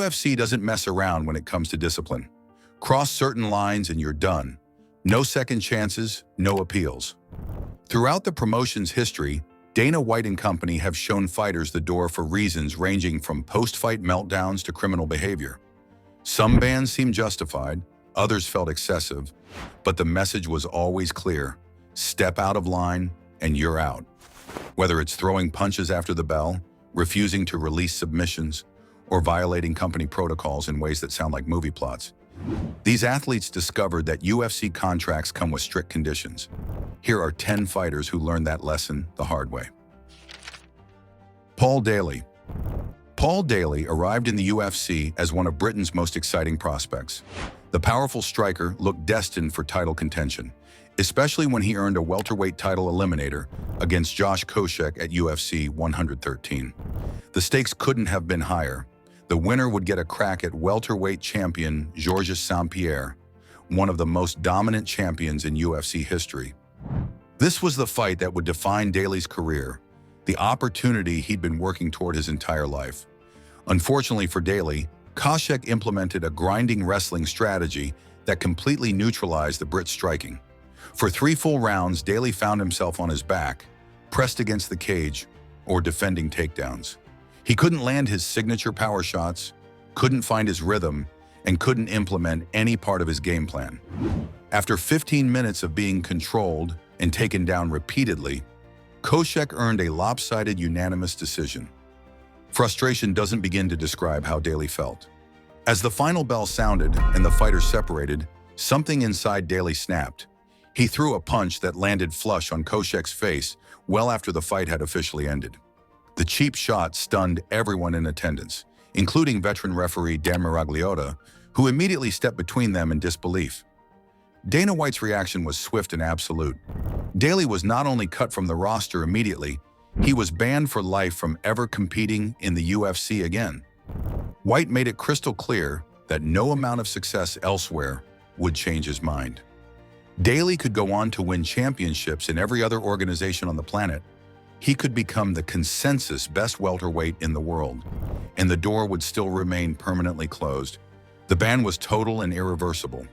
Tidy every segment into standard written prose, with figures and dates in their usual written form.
UFC doesn't mess around when it comes to discipline. Cross certain lines and you're done. No second chances, no appeals. Throughout the promotion's history, Dana White and company have shown fighters the door for reasons ranging from post-fight meltdowns to criminal behavior. Some bans seemed justified, others felt excessive, but the message was always clear: step out of line and you're out. Whether it's throwing punches after the bell, refusing to release submissions, or violating company protocols in ways that sound like movie plots, these athletes discovered that UFC contracts come with strict conditions. Here are 10 fighters who learned that lesson the hard way. Paul Daley. Paul Daley arrived in the UFC as one of Britain's most exciting prospects. The powerful striker looked destined for title contention, especially when he earned a welterweight title eliminator against Josh Koscheck at UFC 113. The stakes couldn't have been higher. The winner would get a crack at welterweight champion Georges St-Pierre, one of the most dominant champions in UFC history. This was the fight that would define Daley's career, the opportunity he'd been working toward his entire life. Unfortunately for Daley, Koscheck implemented a grinding wrestling strategy that completely neutralized the Brit's striking. For 3 full rounds, Daley found himself on his back, pressed against the cage, or defending takedowns. He couldn't land his signature power shots, couldn't find his rhythm, and couldn't implement any part of his game plan. After 15 minutes of being controlled and taken down repeatedly, Koscheck earned a lopsided unanimous decision. Frustration doesn't begin to describe how Daley felt. As the final bell sounded and the fighters separated, something inside Daley snapped. He threw a punch that landed flush on Koscheck's face well after the fight had officially ended. The cheap shot stunned everyone in attendance, including veteran referee Dan Miragliotta, who immediately stepped between them in disbelief. Dana White's reaction was swift and absolute. Daley was not only cut from the roster immediately, he was banned for life from ever competing in the UFC again. White made it crystal clear that no amount of success elsewhere would change his mind. Daley could go on to win championships in every other organization on the planet. He could become the consensus best welterweight in the world, and the door would still remain permanently closed. The ban was total and irreversible.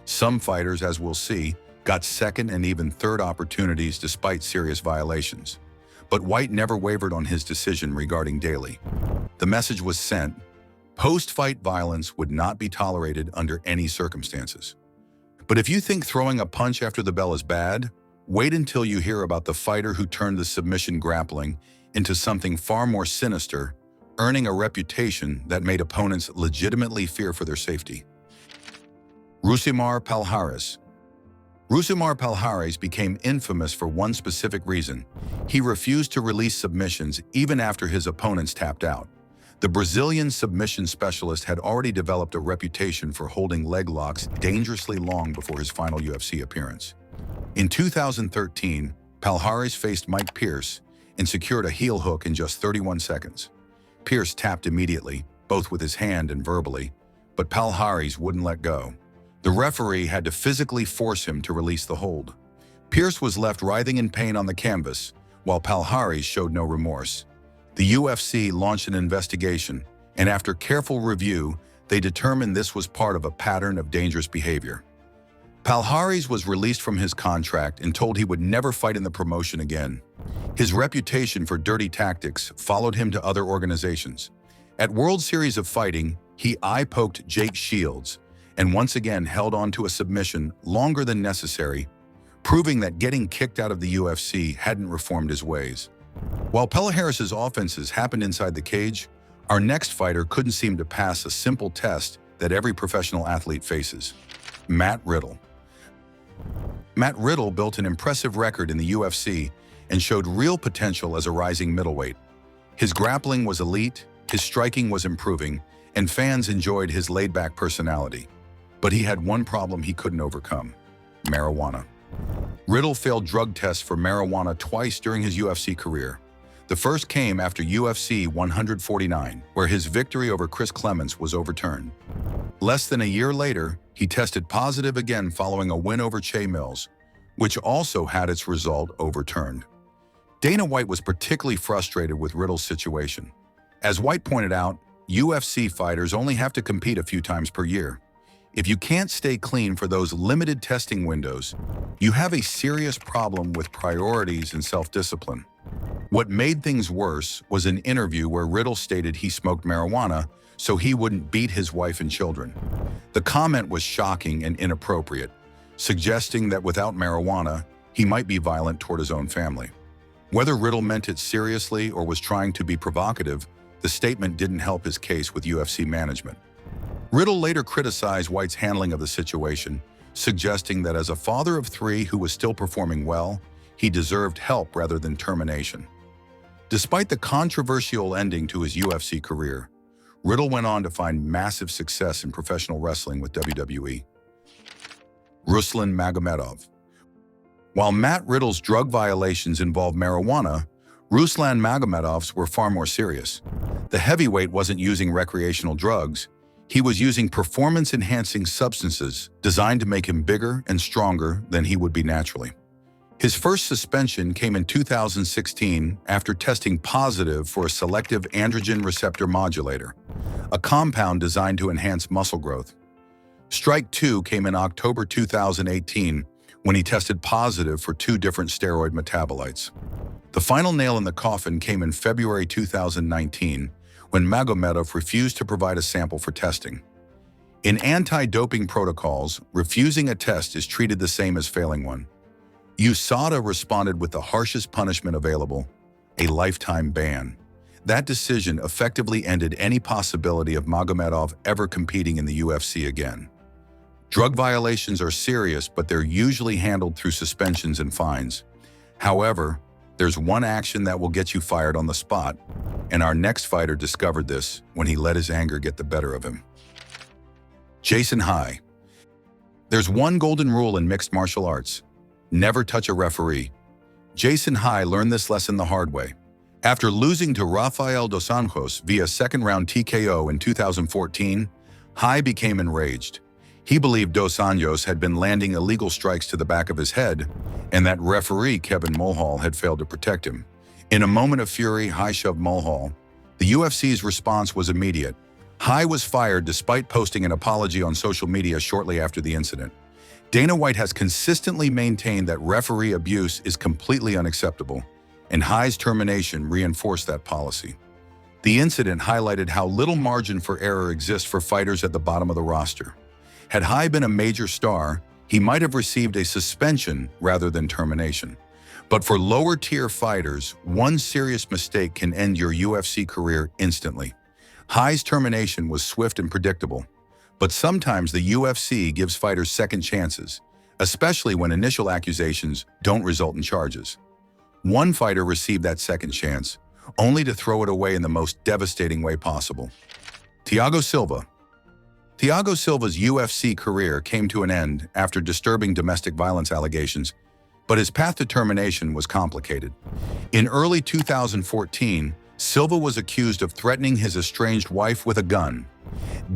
Some fighters, as we'll see, got second and even third opportunities despite serious violations. But White never wavered on his decision regarding Daley. The message was sent: post-fight violence would not be tolerated under any circumstances. But if you think throwing a punch after the bell is bad, wait until you hear about the fighter who turned the submission grappling into something far more sinister, earning a reputation that made opponents legitimately fear for their safety. Rousimar Palhares. Rousimar Palhares became infamous for one specific reason: he refused to release submissions even after his opponents tapped out. The Brazilian submission specialist had already developed a reputation for holding leg locks dangerously long before his final UFC appearance. In 2013, Palhares faced Mike Pierce and secured a heel hook in just 31 seconds. Pierce tapped immediately, both with his hand and verbally, but Palhares wouldn't let go. The referee had to physically force him to release the hold. Pierce was left writhing in pain on the canvas, while Palhares showed no remorse. The UFC launched an investigation, and after careful review, they determined this was part of a pattern of dangerous behavior. Palhares was released from his contract and told he would never fight in the promotion again. His reputation for dirty tactics followed him to other organizations. At World Series of Fighting, he eye-poked Jake Shields and once again held on to a submission longer than necessary, proving that getting kicked out of the UFC hadn't reformed his ways. While Palhares' offenses happened inside the cage, our next fighter couldn't seem to pass a simple test that every professional athlete faces: Matt Riddle. Matt Riddle built an impressive record in the UFC and showed real potential as a rising middleweight. His grappling was elite, his striking was improving, and fans enjoyed his laid-back personality. But he had one problem he couldn't overcome: marijuana. Riddle failed drug tests for marijuana twice during his UFC career. The first came after UFC 149, where his victory over Chris Clements was overturned. Less than a year later, he tested positive again following a win over Che Mills, which also had its result overturned. Dana White was particularly frustrated with Riddle's situation. As White pointed out, UFC fighters only have to compete a few times per year. If you can't stay clean for those limited testing windows, you have a serious problem with priorities and self-discipline. What made things worse was an interview where Riddle stated he smoked marijuana so he wouldn't beat his wife and children. The comment was shocking and inappropriate, suggesting that without marijuana, he might be violent toward his own family. Whether Riddle meant it seriously or was trying to be provocative, the statement didn't help his case with UFC management. Riddle later criticized White's handling of the situation, suggesting that as a father of three who was still performing well, he deserved help rather than termination. Despite the controversial ending to his UFC career, Riddle went on to find massive success in professional wrestling with WWE. Ruslan Magomedov. While Matt Riddle's drug violations involved marijuana, Ruslan Magomedov's were far more serious. The heavyweight wasn't using recreational drugs. He was using performance-enhancing substances designed to make him bigger and stronger than he would be naturally. His first suspension came in 2016 after testing positive for a selective androgen receptor modulator, a compound designed to enhance muscle growth. Strike 2 came in October 2018 when he tested positive for 2 different steroid metabolites. The final nail in the coffin came in February 2019 when Magomedov refused to provide a sample for testing. In anti-doping protocols, refusing a test is treated the same as failing one. USADA responded with the harshest punishment available, a lifetime ban. That decision effectively ended any possibility of Magomedov ever competing in the UFC again. Drug violations are serious, but they're usually handled through suspensions and fines. However, there's one action that will get you fired on the spot, and our next fighter discovered this when he let his anger get the better of him. Jason High. There's one golden rule in mixed martial arts: never touch a referee. Jason High learned this lesson the hard way. After losing to Rafael dos Anjos via second-round TKO in 2014, High became enraged. He believed dos Anjos had been landing illegal strikes to the back of his head, and that referee Kevin Mulhall had failed to protect him. In a moment of fury, High shoved Mulhall. The UFC's response was immediate. High was fired despite posting an apology on social media shortly after the incident. Dana White has consistently maintained that referee abuse is completely unacceptable, and High's termination reinforced that policy. The incident highlighted how little margin for error exists for fighters at the bottom of the roster. Had High been a major star, he might have received a suspension rather than termination. But for lower-tier fighters, one serious mistake can end your UFC career instantly. High's termination was swift and predictable, but sometimes the UFC gives fighters second chances, especially when initial accusations don't result in charges. One fighter received that second chance, only to throw it away in the most devastating way possible. Thiago Silva. Thiago Silva's UFC career came to an end after disturbing domestic violence allegations, but his path to termination was complicated. In early 2014, Silva was accused of threatening his estranged wife with a gun.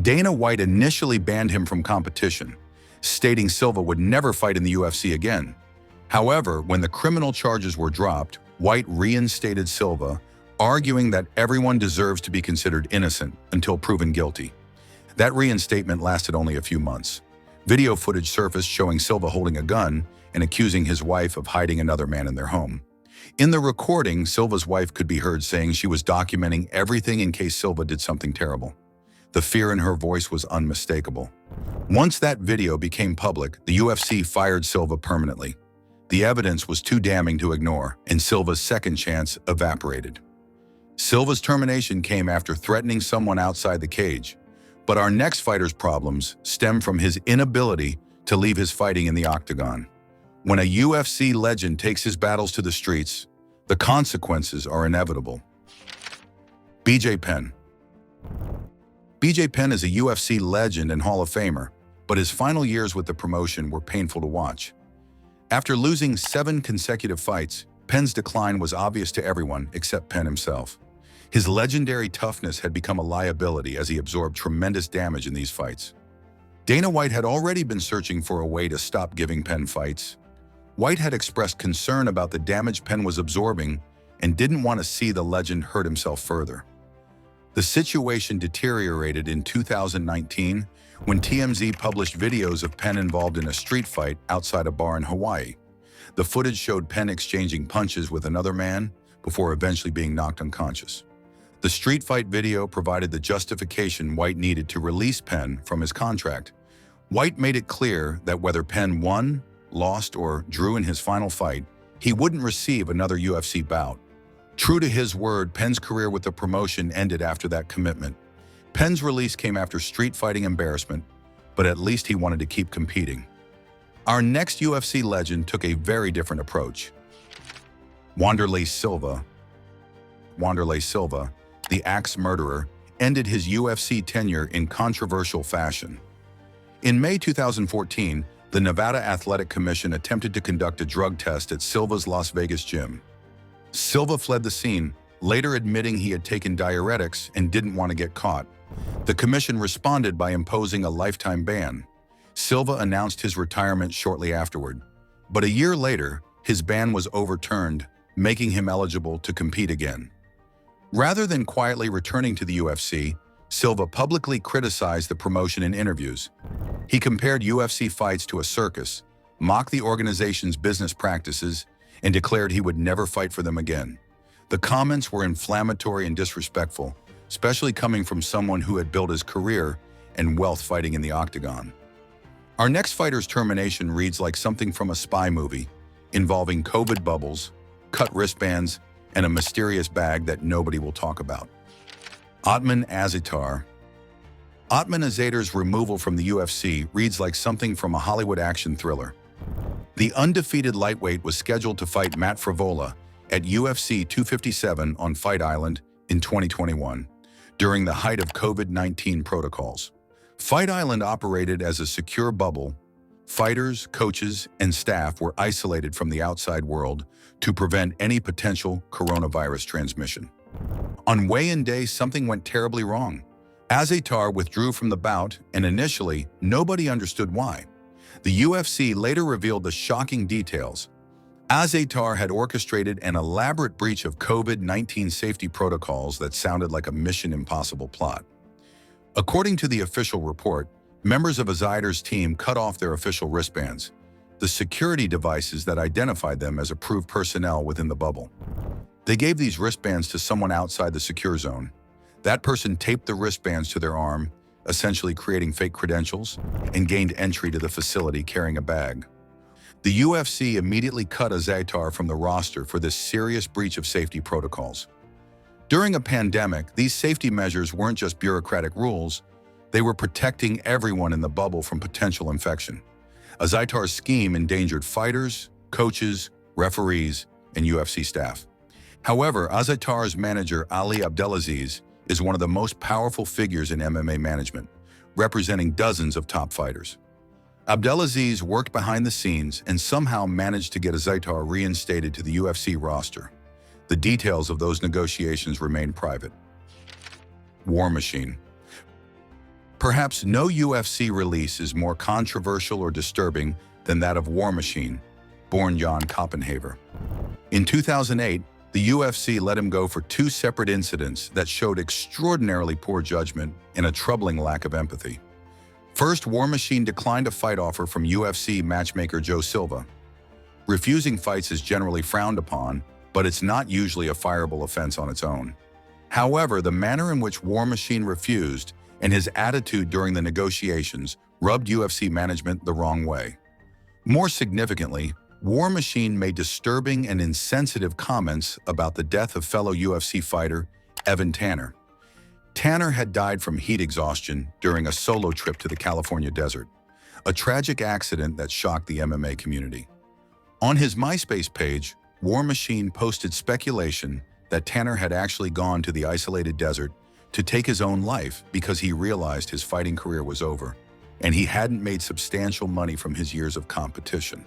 Dana White initially banned him from competition, stating Silva would never fight in the UFC again. However, when the criminal charges were dropped, White reinstated Silva, arguing that everyone deserves to be considered innocent until proven guilty. That reinstatement lasted only a few months. Video footage surfaced showing Silva holding a gun and accusing his wife of hiding another man in their home. In the recording, Silva's wife could be heard saying she was documenting everything in case Silva did something terrible. The fear in her voice was unmistakable. Once that video became public, the UFC fired Silva permanently. The evidence was too damning to ignore, and Silva's second chance evaporated. Silva's termination came after threatening someone outside the cage. But our next fighter's problems stem from his inability to leave his fighting in the octagon. When a UFC legend takes his battles to the streets, the consequences are inevitable. BJ Penn. BJ Penn is a UFC legend and Hall of Famer, but his final years with the promotion were painful to watch. After losing 7 consecutive fights, Penn's decline was obvious to everyone except Penn himself. His legendary toughness had become a liability as he absorbed tremendous damage in these fights. Dana White had already been searching for a way to stop giving Penn fights. White had expressed concern about the damage Penn was absorbing and didn't want to see the legend hurt himself further. The situation deteriorated in 2019 when TMZ published videos of Penn involved in a street fight outside a bar in Hawaii. The footage showed Penn exchanging punches with another man before eventually being knocked unconscious. The street fight video provided the justification White needed to release Penn from his contract. White made it clear that whether Penn won, lost, or drew in his final fight, he wouldn't receive another UFC bout. True to his word, Penn's career with the promotion ended after that commitment. Penn's release came after street fighting embarrassment, but at least he wanted to keep competing. Our next UFC legend took a very different approach. Wanderlei Silva, the axe murderer, ended his UFC tenure in controversial fashion. In May 2014, the Nevada Athletic Commission attempted to conduct a drug test at Silva's Las Vegas gym. Silva fled the scene, later admitting he had taken diuretics and didn't want to get caught. The commission responded by imposing a lifetime ban. Silva announced his retirement shortly afterward, but a year later, his ban was overturned, making him eligible to compete again. Rather than quietly returning to the UFC, Silva publicly criticized the promotion in interviews. He compared UFC fights to a circus, mocked the organization's business practices, and declared he would never fight for them again. The comments were inflammatory and disrespectful, especially coming from someone who had built his career and wealth fighting in the octagon. Our next fighter's termination reads like something from a spy movie, involving COVID bubbles, cut wristbands, and a mysterious bag that nobody will talk about. Ottman Azaitar. Ottman Azaitar's removal from the UFC reads like something from a Hollywood action thriller. The undefeated lightweight was scheduled to fight Matt Frevola at UFC 257 on Fight Island in 2021, during the height of COVID-19 protocols. Fight Island operated as a secure bubble. Fighters, coaches, and staff were isolated from the outside world to prevent any potential coronavirus transmission. On weigh-in day, something went terribly wrong. Azaitar withdrew from the bout, and initially, nobody understood why. The UFC later revealed the shocking details. Azaitar had orchestrated an elaborate breach of COVID-19 safety protocols that sounded like a Mission Impossible plot. According to the official report, members of Azaitar's team cut off their official wristbands, the security devices that identified them as approved personnel within the bubble. They gave these wristbands to someone outside the secure zone. That person taped the wristbands to their arm, essentially creating fake credentials, and gained entry to the facility carrying a bag. The UFC immediately cut Azaitar from the roster for this serious breach of safety protocols. During a pandemic, these safety measures weren't just bureaucratic rules, they were protecting everyone in the bubble from potential infection. Azaitar's scheme endangered fighters, coaches, referees, and UFC staff. However, Azaitar's manager Ali Abdelaziz is one of the most powerful figures in MMA management, representing dozens of top fighters. Abdelaziz worked behind the scenes and somehow managed to get Azaitar reinstated to the UFC roster. The details of those negotiations remain private. War Machine. Perhaps no UFC release is more controversial or disturbing than that of War Machine, born Jan Koppenhaver. In 2008, the UFC let him go for two separate incidents that showed extraordinarily poor judgment and a troubling lack of empathy. First, War Machine declined a fight offer from UFC matchmaker Joe Silva. Refusing fights is generally frowned upon, but it's not usually a fireable offense on its own. However, the manner in which War Machine refused and his attitude during the negotiations rubbed UFC management the wrong way. More significantly, War Machine made disturbing and insensitive comments about the death of fellow UFC fighter Evan Tanner. Tanner had died from heat exhaustion during a solo trip to the California desert, a tragic accident that shocked the MMA community. On his MySpace page, War Machine posted speculation that Tanner had actually gone to the isolated desert to take his own life because he realized his fighting career was over, and he hadn't made substantial money from his years of competition.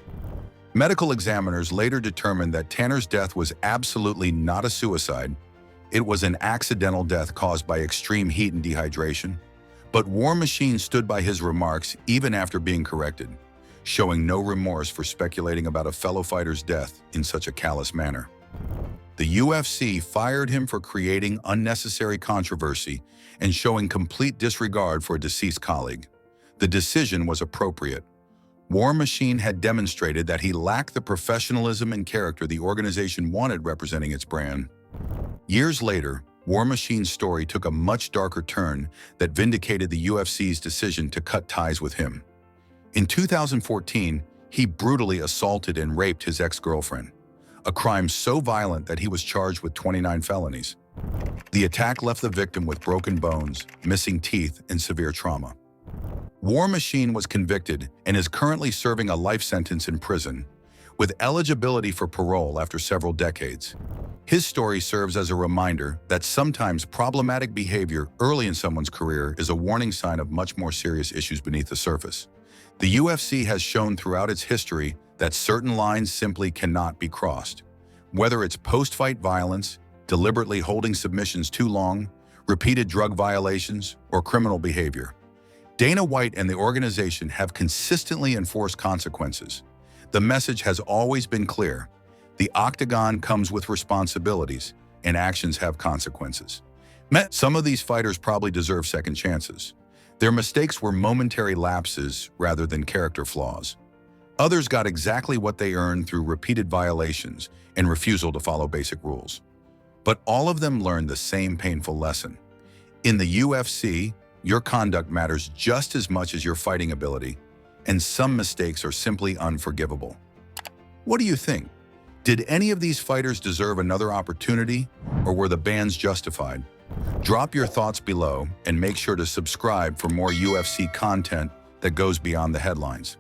Medical examiners later determined that Tanner's death was absolutely not a suicide. It was an accidental death caused by extreme heat and dehydration. But War Machine stood by his remarks even after being corrected, showing no remorse for speculating about a fellow fighter's death in such a callous manner. The UFC fired him for creating unnecessary controversy and showing complete disregard for a deceased colleague. The decision was appropriate. War Machine had demonstrated that he lacked the professionalism and character the organization wanted representing its brand. Years later, War Machine's story took a much darker turn that vindicated the UFC's decision to cut ties with him. In 2014, he brutally assaulted and raped his ex-girlfriend, a crime so violent that he was charged with 29 felonies. The attack left the victim with broken bones, missing teeth, and severe trauma. War Machine was convicted and is currently serving a life sentence in prison, with eligibility for parole after several decades. His story serves as a reminder that sometimes problematic behavior early in someone's career is a warning sign of much more serious issues beneath the surface. The UFC has shown throughout its history that certain lines simply cannot be crossed. Whether it's post-fight violence, deliberately holding submissions too long, repeated drug violations, or criminal behavior, Dana White and the organization have consistently enforced consequences. The message has always been clear. The octagon comes with responsibilities, and actions have consequences. Some of these fighters probably deserve second chances. Their mistakes were momentary lapses rather than character flaws. Others got exactly what they earned through repeated violations and refusal to follow basic rules. But all of them learned the same painful lesson. In the UFC, your conduct matters just as much as your fighting ability, and some mistakes are simply unforgivable. What do you think? Did any of these fighters deserve another opportunity, or were the bans justified? Drop your thoughts below and make sure to subscribe for more UFC content that goes beyond the headlines.